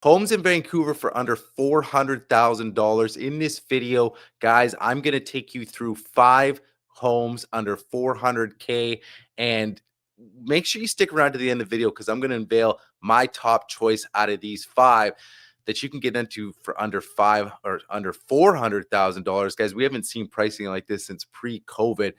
Homes in Vancouver for under $400,000. In this video, guys, I'm going to take you through 5 homes under 400K, and make sure you stick around to the end of the video because I'm going to unveil my top choice out of these 5 that you can get into for under $400,000. Guys, we haven't seen pricing like this since pre-COVID.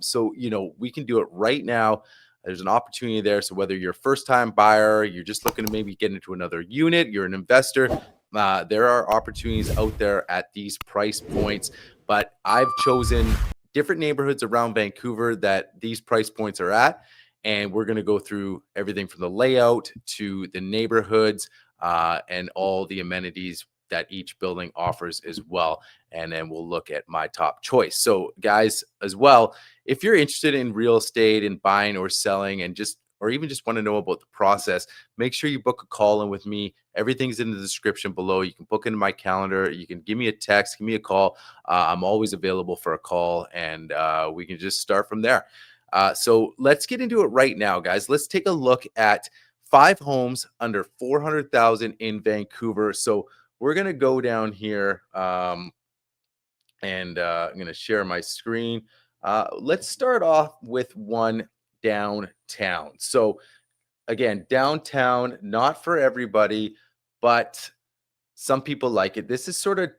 So we can do it right now. There's an opportunity there. So whether you're a first-time buyer, you're just looking to maybe get into another unit, you're an investor, there are opportunities out there at these price points. But I've chosen different neighborhoods around Vancouver that these price points are at. And we're going to go through everything from the layout to the neighborhoods, and all the amenities that each building offers as well. And then we'll look at my top choice. So, guys, as well, if you're interested in real estate and buying or selling, and or even just want to know about the process, make sure you book a call in with me. Everything's in the description below. You can book into my calendar. You can give me a text, give me a call. I'm always available for a call, and we can just start from there. So let's get into it right now, guys. Let's take a look at 5 homes under 400,000 in Vancouver. So we're gonna go down here, and I'm gonna share my screen. Let's start off with one downtown. So again, downtown, not for everybody, but some people like it. This is sort of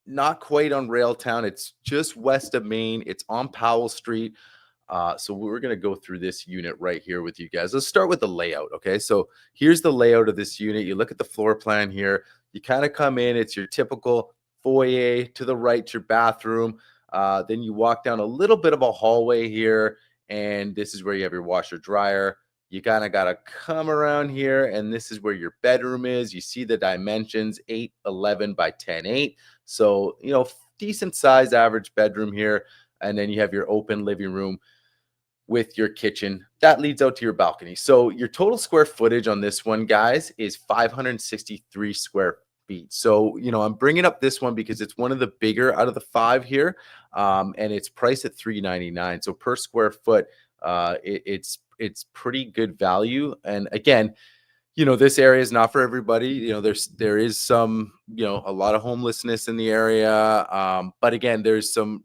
not quite on Railtown. It's just west of Main. It's on Powell Street. So we're going to go through this unit right here with you guys. Let's start with the layout. Okay. So here's the layout of this unit. You look at the floor plan here. You kind of come in. It's your typical foyer. To the right, your bathroom. Then you walk down a little bit of a hallway here. And this is where you have your washer dryer. You kind of got to come around here. And this is where your bedroom is. You see the dimensions, 8'11" by 10'8". So, decent size average bedroom here. And then you have your open living room with your kitchen that leads out to your balcony. So your total square footage on this one, guys, is 563 square feet. So, I'm bringing up this one because it's one of the bigger out of the 5 here. And it's priced at $399. So per square foot, it's pretty good value. And again, this area is not for everybody. There is some, a lot of homelessness in the area. But again, there's some,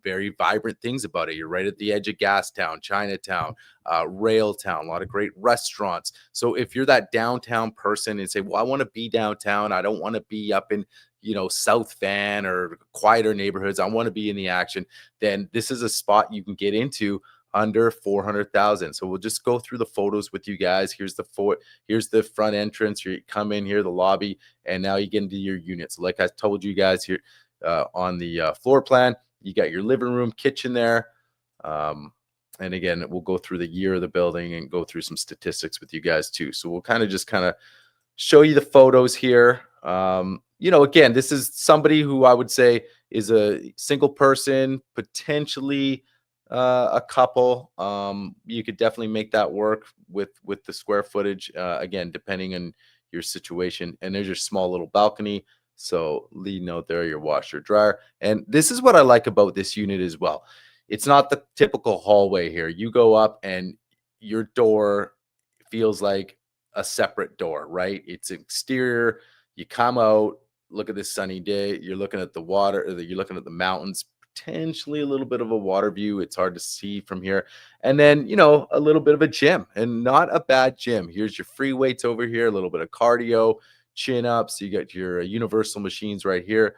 very vibrant things about it. You're right at the edge of Gastown, Chinatown, Railtown, a lot of great restaurants. So if you're that downtown person and say, well, I want to be downtown, I don't want to be up in, South Van or quieter neighborhoods, I want to be in the action, then this is a spot you can get into under 400,000. So we'll just go through the photos with you guys. Here's the front entrance. You come in here, the lobby, and now you get into your unit. So like I told you guys here, on the floor plan, you got your living room, kitchen there. And again, we'll go through the year of the building and go through some statistics with you guys too. So we'll kind of show you the photos here. Again, this is somebody who I would say is a single person, potentially a couple. You could definitely make that work with the square footage, again, depending on your situation. And there's your small little balcony. So lead note there, your washer dryer. And this is what I like about this unit as well. It's not the typical hallway here. You go up and your door feels like a separate door, right? It's exterior. You come out, look at this sunny day. You're looking at the water, or you're looking at the mountains, potentially a little bit of a water view. It's hard to see from here. And then, a little bit of a gym, and not a bad gym. Here's your free weights over here, a little bit of cardio, chin ups. You got your universal machines right here.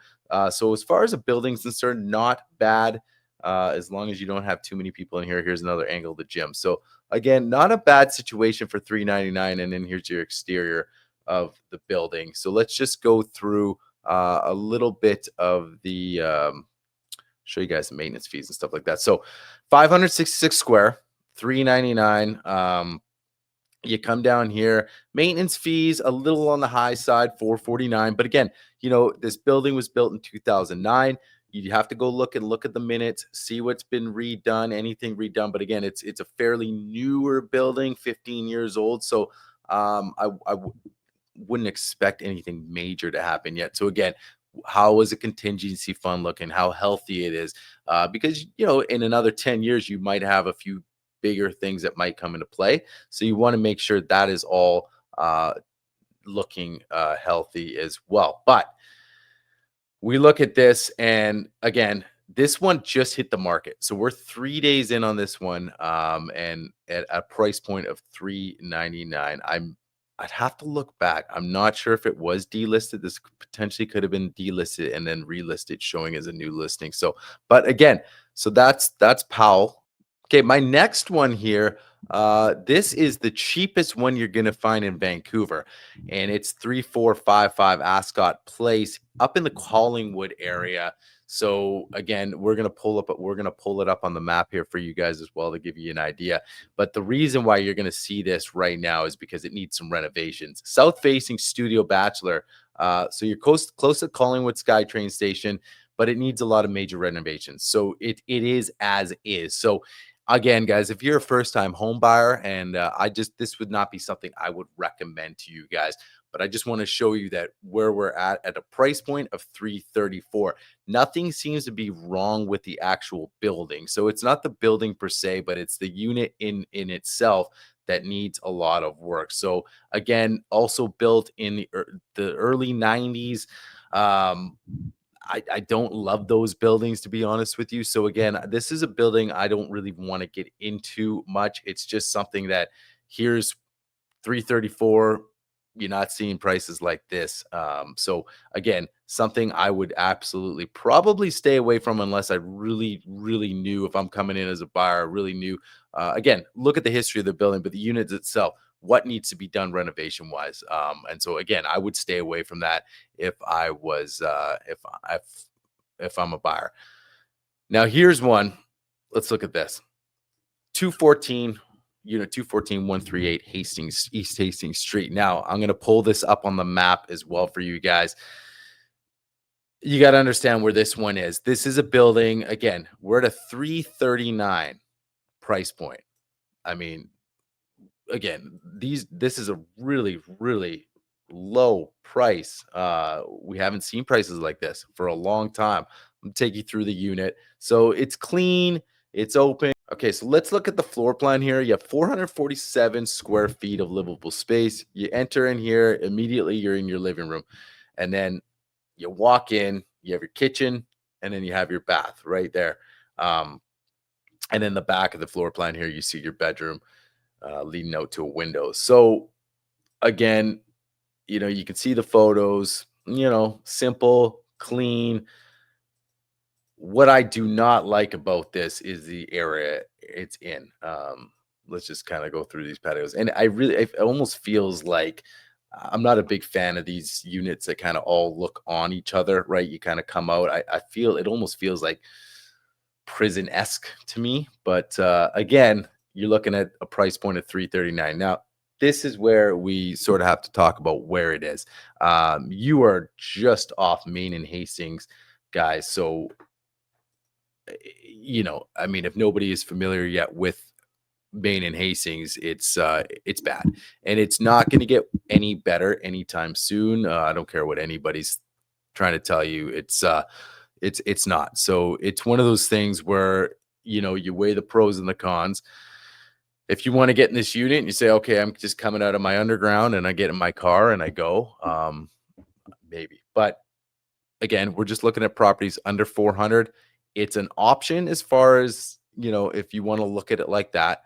So as far as a building's concerned, not bad. As long as you don't have too many people in here. Here's another angle of the gym. So again, not a bad situation for $399. And then here's your exterior of the building. So let's just go through a little bit of the show you guys the maintenance fees and stuff like that. So 566 square, $399. You come down here, maintenance fees a little on the high side, $449. But again, this building was built in 2009. You have to go look at the minutes, see what's been redone, anything redone. But again, it's a fairly newer building, 15 years old. So I wouldn't expect anything major to happen yet. So again, how is a contingency fund looking? How healthy it is? Because in another 10 years, you might have a few bigger things that might come into play. So you want to make sure that is all looking healthy as well. But we look at this, and again, this one just hit the market. So we're 3 days in on this one, and at a price point of $399. I'd have to look back. I'm not sure if it was delisted. This potentially could have been delisted and then relisted, showing as a new listing. So, but again, so that's Powell. Okay, my next one here. This is the cheapest one you're gonna find in Vancouver, and it's 3455 Ascot Place up in the Collingwood area. So again, we're gonna pull it up on the map here for you guys as well to give you an idea. But the reason why you're gonna see this right now is because it needs some renovations. South facing studio bachelor. So you're close to Collingwood SkyTrain station, but it needs a lot of major renovations. So it is as is. So again, guys, if you're a first time home buyer, and this would not be something I would recommend to you guys, but I just want to show you that where we're at a price point of 334. Nothing seems to be wrong with the actual building. So it's not the building per se, but it's the unit in itself that needs a lot of work. So again, also built in the early 90s. Um, I don't love those buildings, to be honest with you. So again, this is a building I don't really want to get into much. It's just something that here's 334. You're not seeing prices like this. So again, something I would absolutely probably stay away from unless I really, really knew, if I'm coming in as a buyer, really knew. Again, look at the history of the building, but the units itself, what needs to be done renovation wise. And so again, I would stay away from that if I was if I'm a buyer. Now here's one. Let's look at this. 214 unit 214 138 Hastings, East Hastings Street. Now I'm going to pull this up on the map as well for you guys. You got to understand where this one is. This is a building. Again, we're at a 339 price point. I mean, again, this is a really, really low price. We haven't seen prices like this for a long time. I'm take you through the unit. So it's clean, it's open. Okay, so let's look at the floor plan here. You have 447 square feet of livable space. You enter in here, immediately you're in your living room. And then you walk in, you have your kitchen, and then you have your bath right there. And then the back of the floor plan here, you see your bedroom leading out to a window. So again, you can see the photos, simple, clean. What I do not like about this is the area it's in. Let's just kind of go through these patios. And it almost feels like I'm not a big fan of these units that kind of all look on each other, right? You kind of come out. I feel it almost feels like prison-esque to me. But again, you're looking at a price point of 339. Now, this is where we sort of have to talk about where it is. You are just off Main and Hastings, guys. So I mean, if nobody is familiar yet with Main and Hastings, it's bad, and it's not going to get any better anytime soon. I don't care what anybody's trying to tell you. It's not. So it's one of those things where you weigh the pros and the cons. If you want to get in this unit and you say, okay, I'm just coming out of my underground and I get in my car and I go, maybe. But again, we're just looking at properties under 400. It's an option as far as, if you want to look at it like that.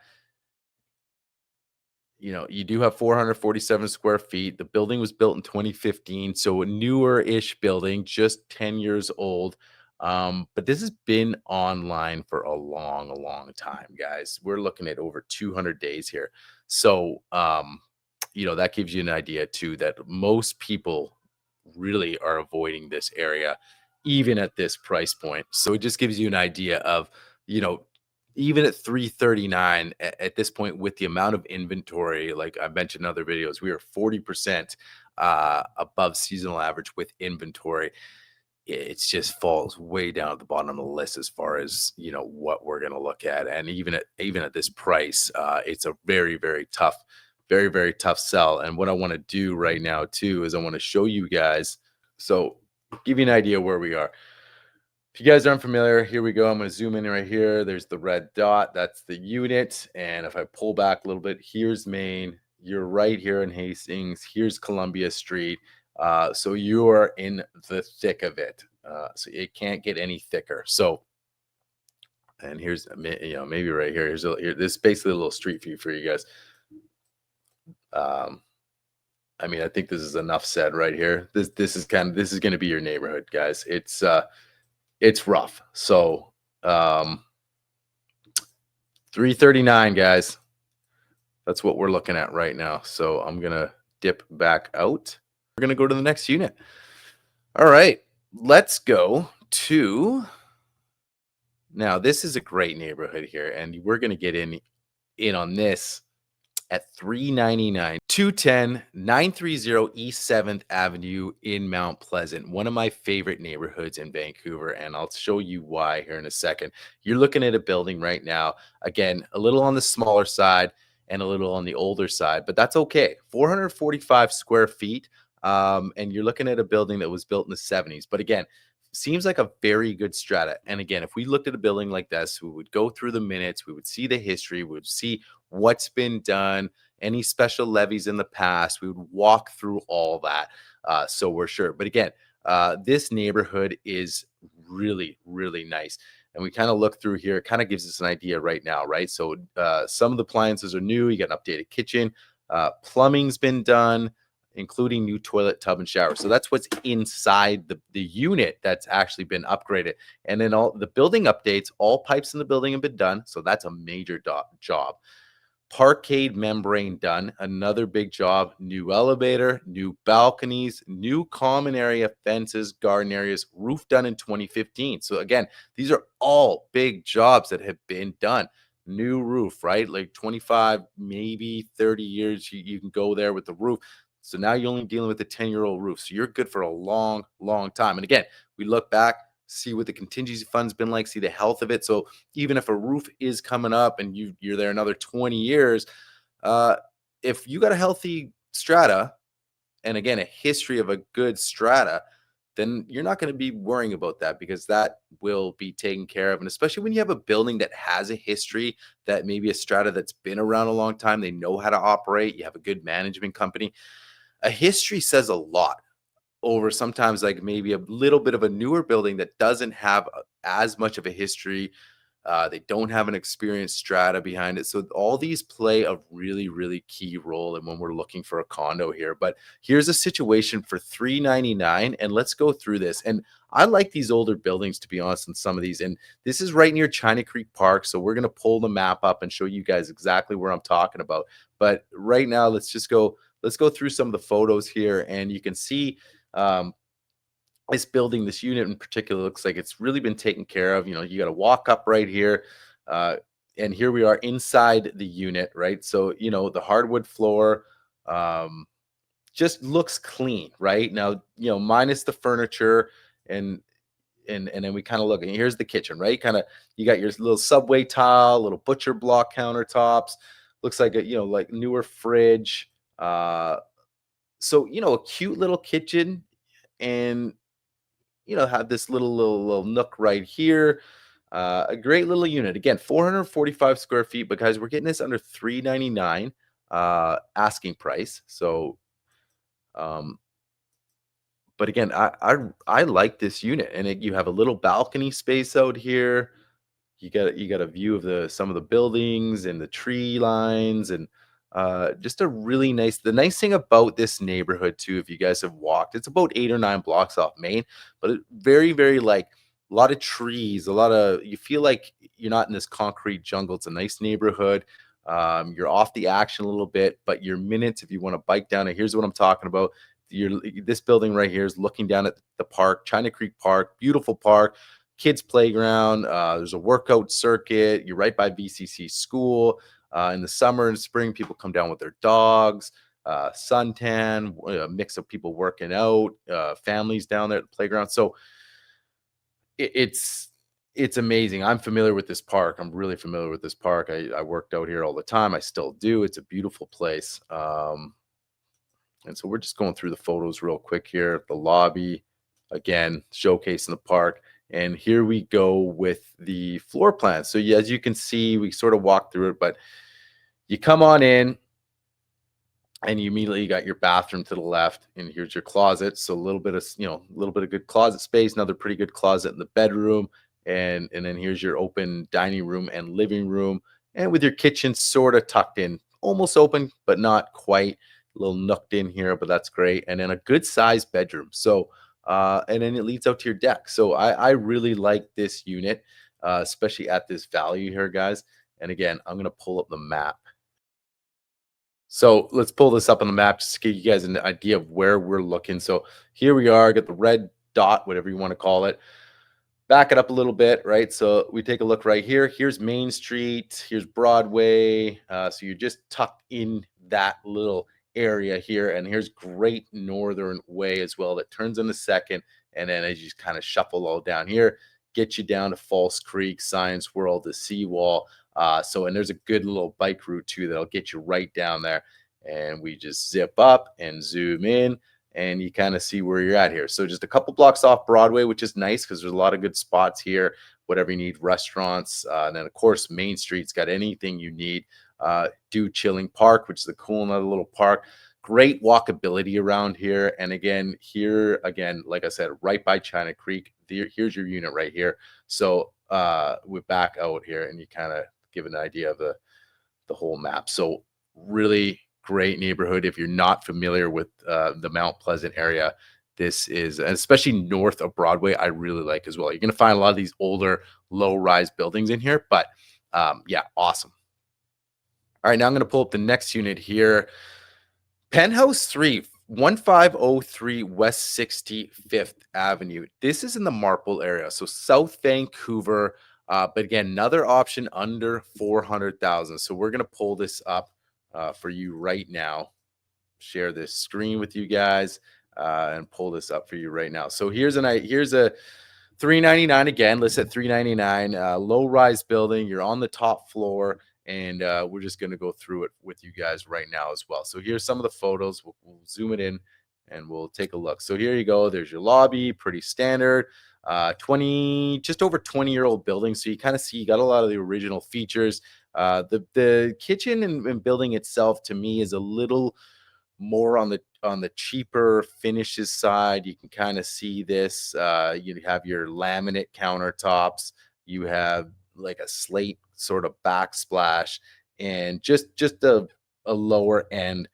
You do have 447 square feet. The building was built in 2015, so a newer-ish building, just 10 years old. But this has been online for a long, long time, guys. We're looking at over 200 days here. So, that gives you an idea too that most people really are avoiding this area, even at this price point. So it just gives you an idea of, you know, even at 339 at this point, with the amount of inventory, like I mentioned in other videos, we are 40% above seasonal average with inventory. It just falls way down at the bottom of the list as far as what we're going to look at. And even at this price, it's a very, very tough, very, very tough sell. And what I want to do right now too is I want to show you guys, so give you an idea where we are. If you guys aren't familiar, here we go. I'm going to zoom in right here. There's the red dot. That's the unit. And if I pull back a little bit, here's Main. You're right here in Hastings. Here's Columbia Street. So you are in the thick of it. So it can't get any thicker. So, and here's maybe right here. This is basically a little street view for you guys. I mean, I think this is enough said right here. This is going to be your neighborhood, guys. It's rough. So 339, guys. That's what we're looking at right now. So I'm gonna dip back out. We're gonna go to the next unit. All right, let's go to now. This is a great neighborhood here, and we're gonna get in on this at 399 210 930 East 7th Avenue in Mount Pleasant, one of my favorite neighborhoods in Vancouver. And I'll show you why here in a second. You're looking at a building right now, again, a little on the smaller side and a little on the older side, but that's okay. 445 square feet. And you're looking at a building that was built in the 70s. But again, seems like a very good strata. And again, if we looked at a building like this, we would go through the minutes, we would see the history, we would see what's been done, any special levies in the past. We would walk through all that. So we're sure. But again, this neighborhood is really, really nice. And we kind of look through here. It kind of gives us an idea right now, right? So some of the appliances are new. You got an updated kitchen. Plumbing's been done, including new toilet, tub, and shower. So that's what's inside the unit that's actually been upgraded. And then all the building updates, all pipes in the building have been done. So that's a major job. Parkade membrane done, another big job. New elevator, new balconies, new common area fences, garden areas, roof done in 2015. So again, these are all big jobs that have been done. New roof, right? Like 25, maybe 30 years, you can go there with the roof. So now you're only dealing with a 10-year-old roof. So you're good for a long, long time. And again, we look back, see what the contingency fund's been like, see the health of it. So even if a roof is coming up and you're there another 20 years, if you got a healthy strata, and again, a history of a good strata, then you're not going to be worrying about that because that will be taken care of. And especially when you have a building that has a history, that maybe a strata that's been around a long time, they know how to operate, you have a good management company. A history says a lot over sometimes like maybe a little bit of a newer building that doesn't have as much of a history. They don't have an experienced strata behind it. So all these play a really, really key role in when we're looking for a condo here. But here's a situation for $399, and let's go through this. And I like these older buildings, to be honest, in some of these. And this is right near China Creek Park. So we're going to pull the map up and show you guys exactly where I'm talking about. But right now, let's go through some of the photos here, and you can see this building, this unit in particular, looks like it's really been taken care of. You got to walk up right here. And here we are inside the unit, right? So, the hardwood floor just looks clean, right? Now, minus the furniture and then we kind of look, and here's the kitchen, right? Kind of, you got your little subway tile, little butcher block countertops. Looks like like newer fridge. So, a cute little kitchen, and have this little nook right here. A great little unit. Again, 445 square feet, but guys, we're getting this under 399 asking price. So, but again, I like this unit, and you have a little balcony space out here. You got a view of some of the buildings and the tree lines, and just a really nice. The nice thing about this neighborhood too, if you guys have walked, it's about 8 or 9 blocks off Main, but very, very like a lot of trees, you feel like you're not in this concrete jungle. It's a nice neighborhood. You're off the action a little bit, but your minutes, if you want to bike down it, here's what I'm talking about. This building right here is looking down at the park, China Creek Park, beautiful park, kids playground. There's a workout circuit. You're right by VCC school. In the summer and spring, people come down with their dogs, suntan, a mix of people working out, families down there at the playground. So it's amazing. I'm familiar with this park. I'm really familiar with this park. I worked out here all the time. I still do. It's a beautiful place. And so we're just going through the photos real quick here. The lobby, again, showcasing the park. And here we go with the floor plan. So as you can see, we sort of walk through it, but you come on in. and you immediately got your bathroom to the left, and here's your closet. So a little bit of a little bit of good closet space, another pretty good closet in the bedroom, and then here's your open dining room and living room, and with your kitchen sort of tucked in, almost open but not quite, a little nooked in here, but that's great, and then a good sized bedroom. So and then it leads out to your deck. So I really like this unit, especially at this value here, guys. And again, I'm gonna pull up the map. So let's pull this up on the map just to give you guys an idea of where we're looking. So here we are, get the red dot, whatever you want to call it. Back it up a little bit, right? So we take a look right here. Here's Main Street, here's Broadway. So you're just tucked in that little area here. And here's Great Northern Way as well that turns in the second. And then as you kind of shuffle all down here, get you down to False Creek, Science World, the Seawall. And there's a good little bike route too that'll get you right down there. And we just zip up and zoom in, and you kind of see where you're at here. So just a couple blocks off Broadway, which is nice because there's a lot of good spots here. Whatever you need, restaurants, and then of course Main Street's got anything you need. Do Chilling Park, which is a cool another little park. Great walkability around here. And again, here again, like I said, right by China Creek. Here's your unit right here. So we're back out here, and you kind of give an idea of the whole map. So really great neighborhood. If you're not familiar with the Mount Pleasant area, this is, and especially north of Broadway, I really like as well. You're going to find a lot of these older low rise buildings in here, but yeah, awesome. All right, now I'm going to pull up the next unit here. Penthouse 3, 1503 West 65th Avenue. This is in the Marple area, so South Vancouver. But again, another option under 400,000. So we're gonna pull this up for you right now. Share this screen with you guys and pull this up for you right now. So here's a 399 again. Listed at 399. Low rise building. You're on the top floor, and we're just gonna go through it with you guys right now as well. So here's some of the photos. We'll zoom it in, and we'll take a look. So here you go. There's your lobby. Pretty standard. 20, just over 20-year-old building. So you kind of see you got a lot of the original features. The kitchen and building itself to me is a little more on the cheaper finishes side. You can kind of see this. You have your laminate countertops. You have like a slate sort of backsplash, and just a lower end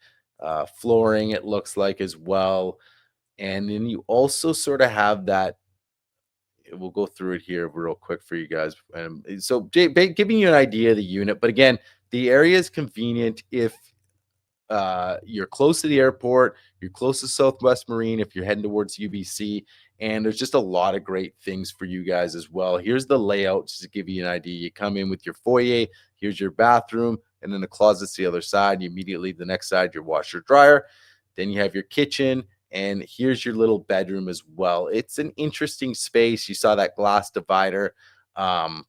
flooring. It looks like as well, and then you also sort of have that. We'll go through it here real quick for you guys. So giving you an idea of the unit, but again, the area is convenient if you're close to the airport, you're close to Southwest Marine if you're heading towards UBC, and there's just a lot of great things for you guys as well. Here's the layout just to give you an idea. You come in with your foyer, here's your bathroom, and then the closet's the other side. You immediately the next side, your washer dryer. Then you have your kitchen, and here's your little bedroom as well. It's an interesting space. You saw that glass divider. Um,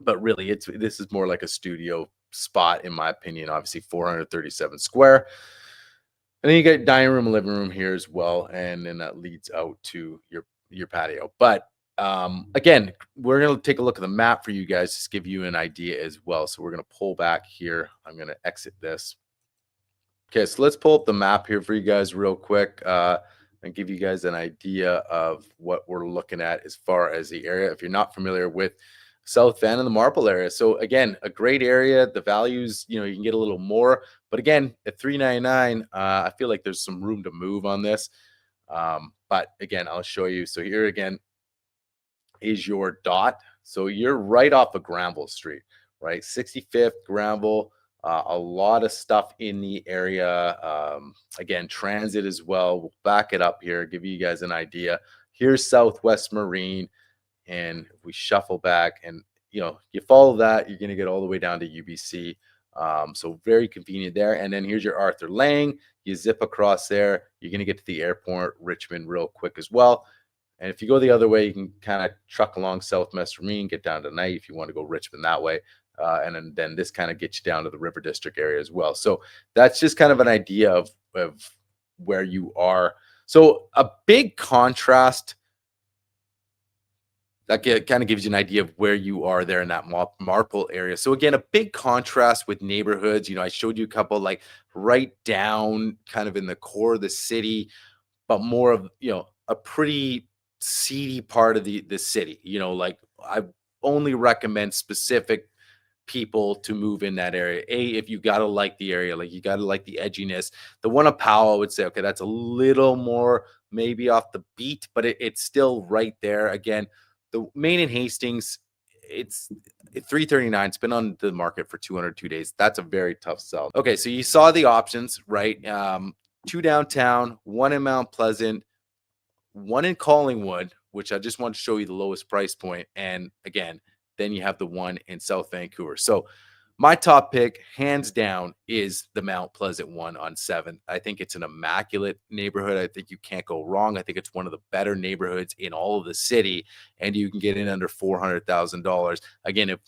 but really this is more like a studio spot in my opinion. Obviously 437 square, and then you get dining room and living room here as well, and then that leads out to your patio. But again, we're going to take a look at the map for you guys, just give you an idea as well. So we're going to pull back here. I'm going to exit this. Okay, so let's pull up the map here for you guys real quick, and give you guys an idea of what we're looking at as far as the area. If you're not familiar with South Van and the Marple area, so again, a great area. The values, you can get a little more, but again, at 399, I feel like there's some room to move on this. But again, I'll show you. So here again is your dot. So you're right off of Granville Street, right? 65th Granville. A lot of stuff in the area. Again, transit as well. We'll back it up here, give you guys an idea. Here's Southwest Marine, and if we shuffle back and you follow that, you're going to get all the way down to UBC. So very convenient there. And then here's your Arthur Lang. You zip across there, you're going to get to the airport, Richmond, real quick as well. And if you go the other way, you can kind of truck along Southwest Marine, get down to Night if you want to go Richmond that way. And then this kind of gets you down to the River District area as well. So that's just kind of an idea of where you are. So a big contrast That kind of gives you an idea of where you are there in that Marple area. So again, a big contrast with neighborhoods. I showed you a couple like right down kind of in the core of the city, but more of, a pretty seedy part of the city. Like I only recommend specific people to move in that area. If you gotta like the area, like you gotta like the edginess. The one of Powell, I would say, okay, that's a little more maybe off the beat, but it's still right there. Again, the main in Hastings, it's 339. It's been on the market for 202 days. That's a very tough sell. Okay, so you saw the options, right? Two downtown, one in Mount Pleasant, one in Collingwood, which I just want to show you the lowest price point. And again, then you have the one in South Vancouver. So my top pick, hands down, is the Mount Pleasant one on 7th. I think it's an immaculate neighborhood. I think you can't go wrong. I think it's one of the better neighborhoods in all of the city, and you can get in under $400,000. Again, if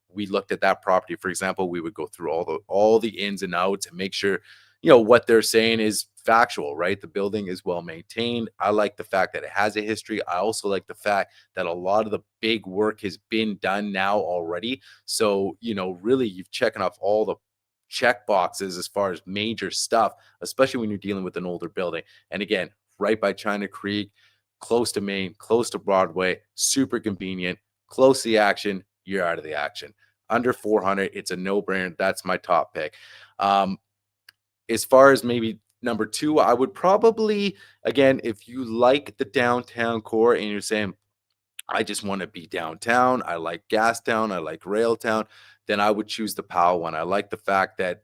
we looked at that property, for example, we would go through all the ins and outs and make sure what they're saying is factual, right? The building is well maintained. I like the fact that it has a history. I also like the fact that a lot of the big work has been done now already. So, really you've checking off all the check boxes as far as major stuff, especially when you're dealing with an older building. And again, right by China Creek, close to Maine, close to Broadway, super convenient, close to the action, you're out of the action. Under 400, it's a no-brainer. That's my top pick. As far as maybe number 2, I would probably, again, if you like the downtown core and you're saying, I just want to be downtown, I like Gastown, I like Railtown, then I would choose the Powell one. I like the fact that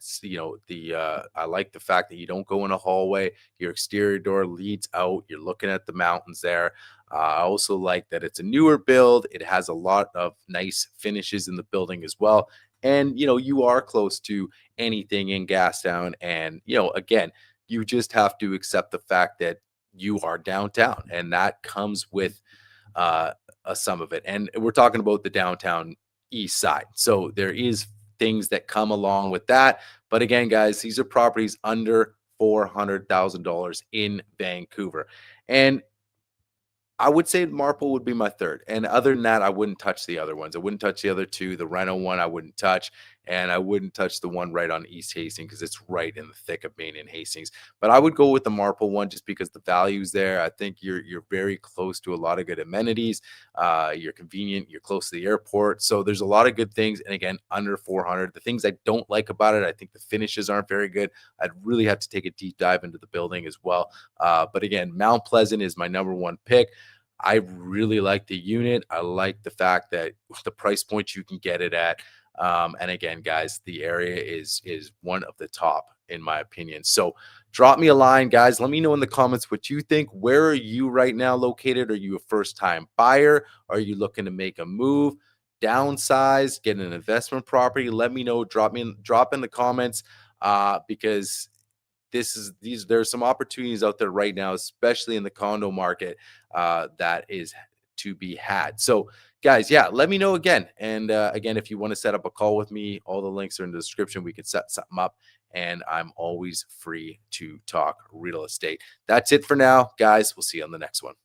I like the fact that you don't go in a hallway, your exterior door leads out, you're looking at the mountains there. I also like that it's a newer build. It has a lot of nice finishes in the building as well. And you are close to anything in Gastown. And again, you just have to accept the fact that you are downtown, and that comes with uh, some of it. And we're talking about the downtown east side. So there is things that come along with that. But again, guys, these are properties under $400,000 in Vancouver. And I would say Marple would be my third. And other than that, I wouldn't touch the other ones. I wouldn't touch the other two. The Reno one, I wouldn't touch. And I wouldn't touch the one right on East Hastings because it's right in the thick of Maine and Hastings. But I would go with the Marple one just because the value's there. I think you're very close to a lot of good amenities. You're convenient. You're close to the airport. So there's a lot of good things. And again, under 400. The things I don't like about it, I think the finishes aren't very good. I'd really have to take a deep dive into the building as well. But again, Mount Pleasant is my number one pick. I really like the unit. I like the fact that the price point you can get it at. And again, guys, the area is one of the top in my opinion. So drop me a line, guys. Let me know in the comments what you think. Where are you right now located? Are you a first-time buyer? Are you looking to make a move, downsize, get an investment property? Let me know. Drop in the comments because there's some opportunities out there right now, especially in the condo market, that is to be had. So guys, yeah, let me know again. And again, if you want to set up a call with me, all the links are in the description. We could set something up, and I'm always free to talk real estate. That's it for now, guys. We'll see you on the next one.